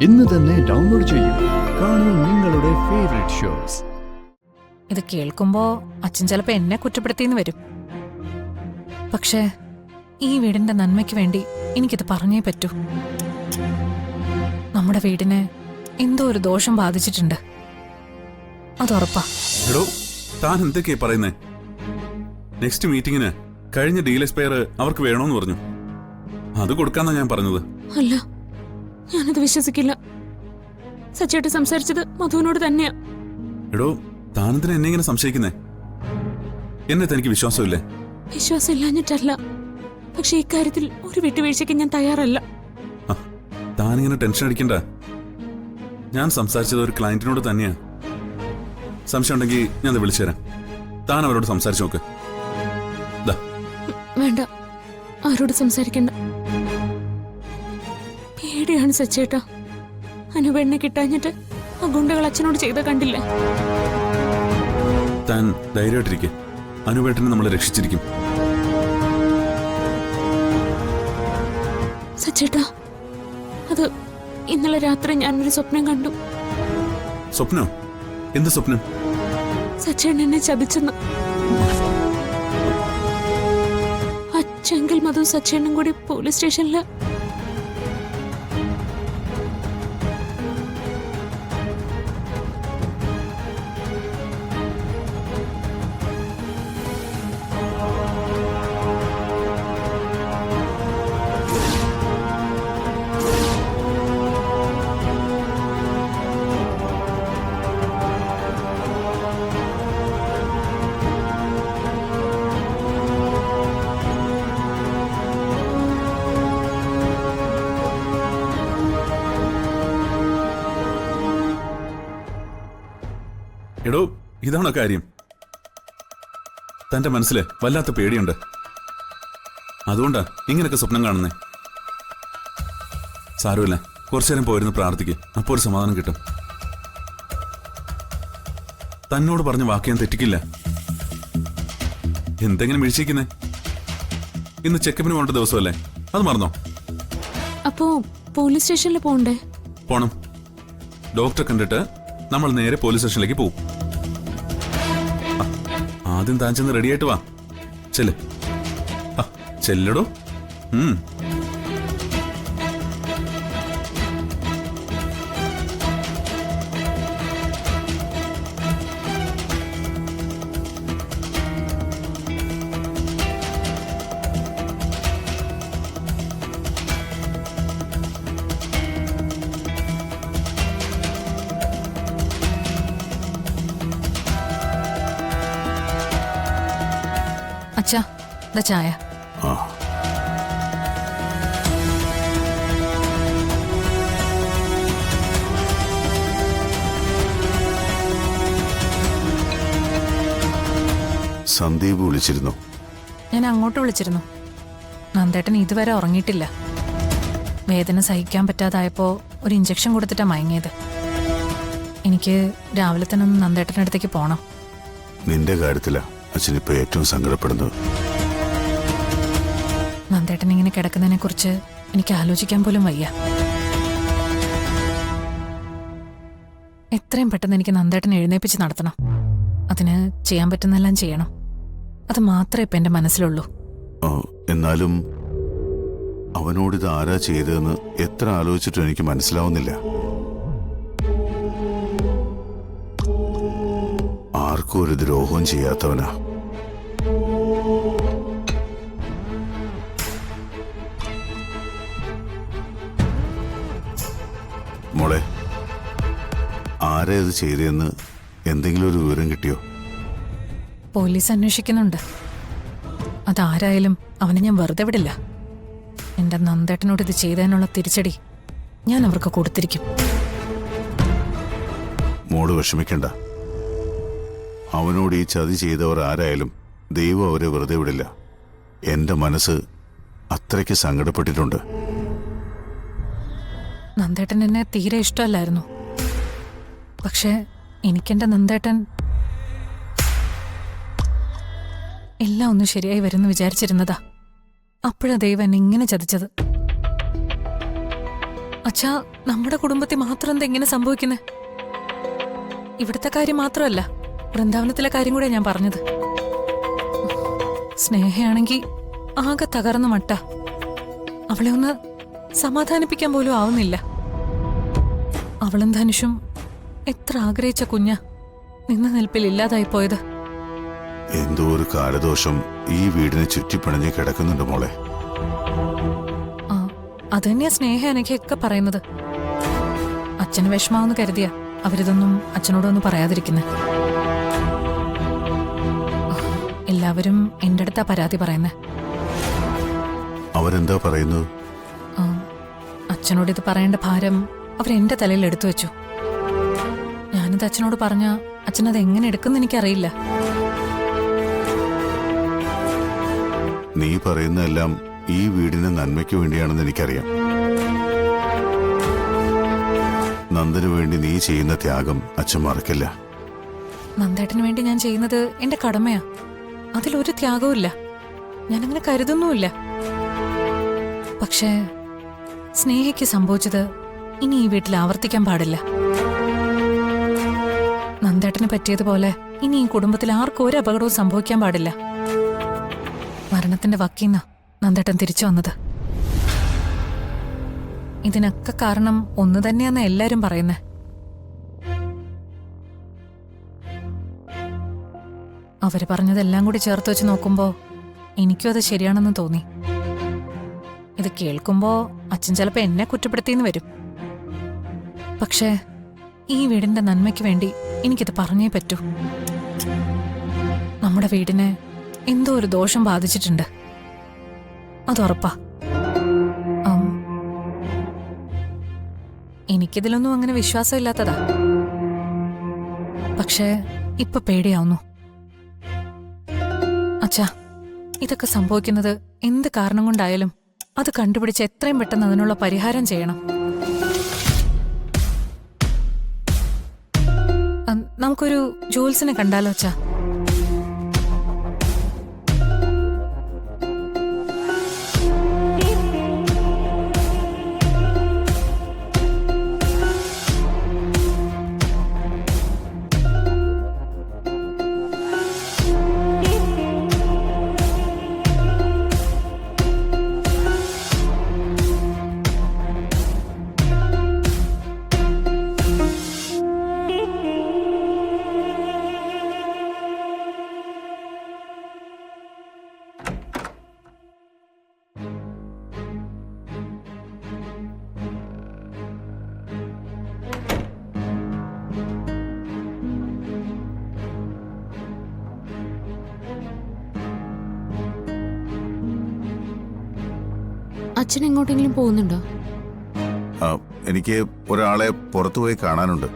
ഇന്ന് തന്നെ ഡൗൺലോഡ് ചെയ്യൂ. കാണൂ നിങ്ങളുടെ ഫേവറേറ്റ് ഷോസ്. ഇത് കേൾക്കുമ്പോ അച്ഛൻ ചിലപ്പോ എന്നെ കുറ്റപ്പെടുത്തിന്ന് വരും. പക്ഷേ ഈ വീടിന്റെ നന്മയ്ക്ക് വേണ്ടി എനിക്കിത് പറഞ്ഞേ പറ്റൂ. നമ്മുടെ വീടിന് എന്തോ ഒരു ദോഷം ബാധിച്ചിട്ടുണ്ട്, അതുറപ്പാ. എടോ, താൻ എന്തൊക്കെയാ പറയുന്നേ? നെക്സ്റ്റ് മീറ്റിംഗിന് കഴിഞ്ഞ ഡീൽ എക്സ്പയർ അവർക്ക് വേണോന്ന് പറഞ്ഞു. അത് കൊടുക്കാന്നാ ഞാൻ പറഞ്ഞത്. അല്ല, ഞാനത് വിശ്വസിക്കില്ല. സച്ചേട്ട് സംസാരിച്ചത് മധുവിനോട് തന്നെയാ. എടോ, താനെന്തിനാ എന്നെ ഇങ്ങനെ സംശയിക്കുന്നേ? എന്നെ തനിക്ക് വിശ്വാസമില്ലേ? വിശ്വാസം ഇല്ലാഞ്ഞിട്ടല്ല, പക്ഷെ ഇക്കാര്യത്തിൽ ഒരു വിട്ടുവീഴ്ചയ്ക്ക് ഞാൻ തയ്യാറല്ല. താനിങ്ങനെ ടെൻഷൻ അടിക്കണ്ട. ഞാൻ സംസാരിച്ചത് ഒരു ക്ലയന്റിനോട് തന്നെയാ. സംശയം ഉണ്ടെങ്കിൽ ഞാൻ അത് വിളിച്ചു തരാം. താൻ അവരോട് സംസാരിച്ചു നോക്ക്. വേണ്ട, ആരോട് സംസാരിക്കണ്ട. പേടിയാണ് സച്ചേട്ടാ. അനുപെണ്ണെ കിട്ടാഞ്ഞിട്ട് ആ ഗുണ്ടകൾ അച്ഛനോട് ചെയ്ത കണ്ടില്ലേ? താൻ ധൈര്യമായിട്ടിരിക്കെ. അനുപേട്ടനെ നമ്മളെ രക്ഷിച്ചിരിക്കും. സച്ചേട്ടാ, അത് ഇന്നലെ രാത്രി ഞാനൊരു സ്വപ്നം കണ്ടു. സ്വപ്നോ? എന്ത് സ്വപ്നം? സച്ചേട്ടൻ എന്നെ ചതിച്ചെന്ന്. അച്ഛങ്കിൽ മധു സച്ചേട്ടനും കൂടി പോലീസ് സ്റ്റേഷനില്. എടോ, ഇതാണോ കാര്യം? തന്റെ മനസ്സില് വല്ലാത്ത പേടിയുണ്ട്. അതുകൊണ്ടാ ഇങ്ങനൊക്കെ സ്വപ്നം കാണുന്നേ. സാരമില്ല, കുറച്ചു നേരം പോയിരുന്നു പ്രാർത്ഥിക്കുക. അപ്പോൾ ഒരു സമാധാനം കിട്ടും. തന്നോട് പറഞ്ഞ വാക്ക് ഞാൻ തെറ്റിക്കില്ല. എന്തെങ്കിലും വീഴ്ചയ്ക്കുന്നേ? ഇന്ന് ചെക്കപ്പിന് പോകേണ്ട ദിവസമല്ലേ? അത് മറന്നോ? അപ്പോ പോലീസ് സ്റ്റേഷനിൽ പോണ്ടേ? പോണം. ഡോക്ടറെ കണ്ടിട്ട് നമ്മൾ നേരെ പോലീസ് സ്റ്റേഷനിലേക്ക് പോകും. ആദ്യം താൻ ചെന്ന് റെഡിയായിട്ട് വാ. ചെല്ല്. ചെല്ലടോ. അച്ഛാ, ദാ ചായ. സന്ദീപ് വിളിച്ചിരുന്നു? ഞാൻ അങ്ങോട്ട് വിളിച്ചിരുന്നു. നന്ദേട്ടൻ ഇതുവരെ ഉറങ്ങിയിട്ടില്ല. വേദന സഹിക്കാൻ പറ്റാതായപ്പോ ഒരു ഇഞ്ചക്ഷൻ കൊടുത്തിട്ടാ മയങ്ങിയത്. എനിക്ക് രാവിലെ തന്നെ ഒന്ന് നന്ദേട്ടൻ്റെ അടുത്തേക്ക് പോണം. നിന്റെ കാര്യത്തിലാ അച്ഛനിപ്പോ ഏറ്റവും സങ്കടപ്പെടുന്നത്. നന്ദേട്ടൻ ഇങ്ങനെ കിടക്കുന്നതിനെ കുറിച്ച് എനിക്ക് ആലോചിക്കാൻ പോലും വയ്യ. എത്രയും പെട്ടെന്ന് എനിക്ക് നന്ദേട്ടൻ എഴുന്നേപ്പിച്ച് നടത്തണം. അതിന് ചെയ്യാൻ പറ്റുന്നെല്ലാം ചെയ്യണം. അത് മാത്രമേ ഇപ്പൊ എന്റെ മനസ്സിലുള്ളൂ. എന്നാലും അവനോടിത് ആരാ ചെയ്തതെന്ന് എത്ര ആലോചിച്ചിട്ടും എനിക്ക് മനസ്സിലാവുന്നില്ല. ആർക്കും ഒരു ദ്രോഹവും ചെയ്യാത്തവനാ. മോളെ, ആരാ ഇത് ചെയ്തതെന്ന് എന്തെങ്കിലും ഒരു വിവരം കിട്ടിയോ? പോലീസ് അന്വേഷിക്കുന്നുണ്ട്. അതാരായാലും അവനെ ഞാൻ വെറുതെ വിടില്ല. എന്റെ നന്ദേട്ടനോട് ഇത് ചെയ്തതിനുള്ള തിരിച്ചടി ഞാൻ അവർക്ക് കൊടുത്തിരിക്കും. മോള് വിഷമിക്കണ്ട. അവനോട് ഈ ചതി ചെയ്തവർ ആരായാലും ദൈവം അവരെ വെറുതെ വിടില്ല. എന്റെ മനസ്സ് അത്രയ്ക്ക് സങ്കടപ്പെട്ടിട്ടുണ്ട്. നന്ദേട്ടൻ എന്നെ തീരെ ഇഷ്ടമല്ലായിരുന്നു. പക്ഷെ എനിക്കെന്റെ നന്ദേട്ടൻ എല്ലാം ഒന്ന് ശരിയായി വരുമെന്ന് വിചാരിച്ചിരുന്നതാ. അപ്പോഴാ ദൈവം എന്നെ ഇങ്ങനെ ചതിച്ചത്. അച്ഛാ, നമ്മുടെ കുടുംബത്തിൽ മാത്രം എന്താ ഇങ്ങനെ സംഭവിക്കുന്നത്? ഇവിടുത്തെ കാര്യം മാത്രമല്ല, വൃന്ദാവനത്തിലെ കാര്യം കൂടെ ഞാൻ പറഞ്ഞത്. സ്നേഹയാണെങ്കി ആകെ തകർന്ന മട്ട. അവളെ ഒന്ന് സമാധാനിപ്പിക്കാൻ പോലും ആവുന്നില്ല. അവളും ധനുഷും എത്ര ആഗ്രഹിച്ച കുഞ്ഞ നിന്ന നിൽപ്പിൽ ഇല്ലാതായി പോയത്. എന്തോ ഒരു കാലദോഷം ഈ വീടിനെ ചുറ്റിപ്പിണഞ്ഞ് കിടക്കുന്നുണ്ട് മോളെ. ആ, അത് തന്നെയാ സ്നേഹ എനിക്കൊക്കെ പറയുന്നത്. അച്ഛന് വിഷമാവെന്ന് കരുതിയ അവരിതൊന്നും അച്ഛനോടൊന്നും പറയാതിരിക്കുന്നെ. എല്ലാവരും എന്റെ അടുത്താ പരാതി പറയുന്നേ. അവരെന്താ പറയുന്നത്? അച്ഛനോട് ഇത് പറയേണ്ട ഭാരം അവരെന്റെ തലയിൽ എടുത്തു വെച്ചു. ഞാനിത് അച്ഛനോട് പറഞ്ഞ അച്ഛനത് എങ്ങനെ എടുക്കുമെന്ന് എനിക്കറിയില്ല. നീ പറയുന്നതെല്ലാം ഈ വീടിന് നന്മയ്ക്ക് വേണ്ടിയാണെന്ന് എനിക്കറിയാം. നന്ദനു വേണ്ടി നീ ചെയ്യുന്ന ത്യാഗം അച്ഛൻ മറക്കില്ല. നന്ദേട്ടന് വേണ്ടി ഞാൻ ചെയ്യുന്നത് എന്റെ കടമയാ. അതിലൊരു ത്യാഗവും ഇല്ല. ഞാനങ്ങനെ കരുതുന്നുമില്ല. പക്ഷേ സ്നേഹയ്ക്ക് സംഭവിച്ചത് ഇനി ഈ വീട്ടിൽ ആവർത്തിക്കാൻ പാടില്ല. നന്ദേട്ടന് പറ്റിയതുപോലെ ഇനി ഈ കുടുംബത്തിൽ ആർക്കും ഒരു അപകടവും സംഭവിക്കാൻ പാടില്ല. മരണത്തിന്റെ വക്കീന്ന നന്ദേട്ടൻ തിരിച്ചു വന്നത്. ഇതിനൊക്കെ കാരണം ഒന്ന് തന്നെയാന്ന് എല്ലാരും പറയുന്നേ. അവര് പറഞ്ഞതെല്ലാം കൂടി ചേർത്ത് വെച്ച് നോക്കുമ്പോ എനിക്കും അത് ശരിയാണെന്ന് തോന്നി. ഇത് കേൾക്കുമ്പോ അച്ഛൻ ചിലപ്പോ എന്നെ കുറ്റപ്പെടുത്തിന്ന് വരും. പക്ഷേ ഈ വീടിന്റെ നന്മയ്ക്ക് വേണ്ടി എനിക്കിത് പറഞ്ഞേ പറ്റൂ. നമ്മുടെ വീടിനെ എന്തോ ഒരു ദോഷം ബാധിച്ചിട്ടുണ്ട്. അതുറപ്പാ. എനിക്കിതിലൊന്നും അങ്ങനെ വിശ്വാസമില്ലാത്തതാ. പക്ഷേ ഇപ്പൊ പേടിയാവുന്നു. അച്ഛാ, ഇതൊക്കെ സംഭവിക്കുന്നത് എന്ത് കാരണം കൊണ്ടായാലും അത് കണ്ടുപിടിച്ച് എത്രയും പെട്ടെന്ന് അതിനുള്ള പരിഹാരം ചെയ്യണം. നമുക്കൊരു ജോത്സ്യനെ കണ്ടാലോ അച്ഛാ? അച്ഛൻ എങ്ങോട്ടെങ്കിലും പോകുന്നുണ്ടോ? എനിക്ക് ഒരാളെ പുറത്തുപോയി കാണാനുണ്ട്.